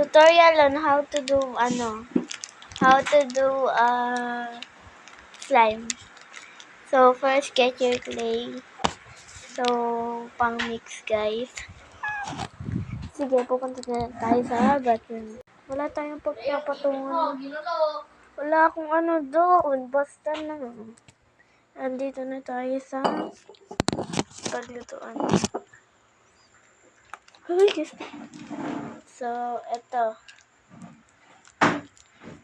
tutorial on how to do slime. So first get your clay. So pang mix guys. Sige, pupunta na tayo sa bathroom. Wala tayong pagpapatungan. Wala akong ano doon. Basta na. Andito na tayo sa paglutuan. So, eto.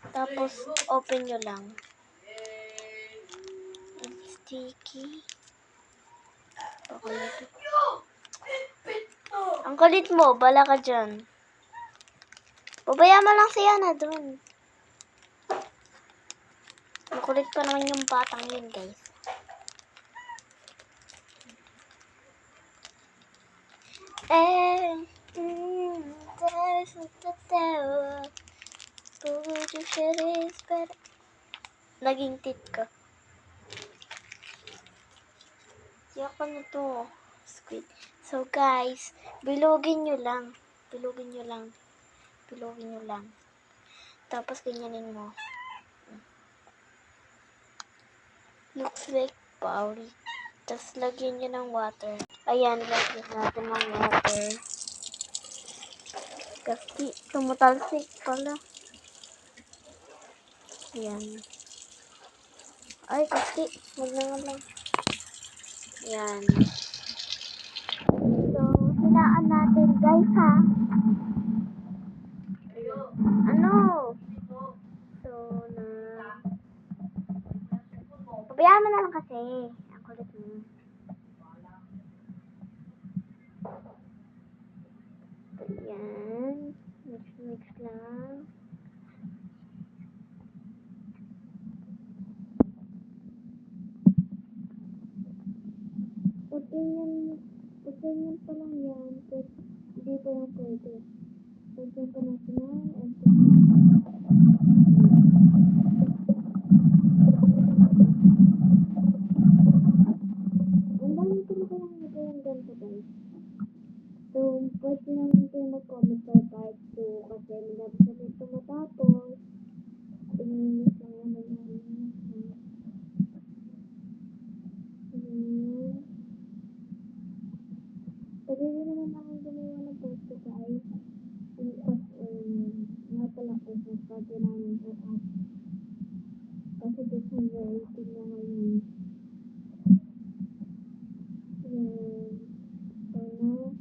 Tapos, open nyo lang. It's sticky. Ang kulit mo, bala ka dyan. Babaya mo lang siya na dun. Makulit pa naman yung batang yun, guys. There's the tower. Naging tit ka. Yaka na to. Squid. So guys, bilugin nyo lang. Bilugin nyo lang. Bilugin nyo lang. Tapos ganyanin mo. Looks like powder. Tapos lagyan nyo ng water. Ayan, lagyan natin ng water. Kasi tumutalsik pala. Ayan. Ay, kasi wag na nga lang. Ayan. So, hinaan natin guys ha. Ano? So, pabayaan mo na lang kasi. Ang kulit mo. Ayan. Mix lang. Pagkanyan pa lang yan. Pero hindi pa lang pwede. Pagkanyan pa lang yan. Ang dami ko na kayang ito yung ganito guys. So, pwede naman kayo mag-comment sa part 2 kasi malapit na ito matapos. Tingin lang naman yung pwede rin naman akong gumawa ng post guys. Nga pala po sa pwede namin po at kasi gusto nyo rating na ngayon. So now,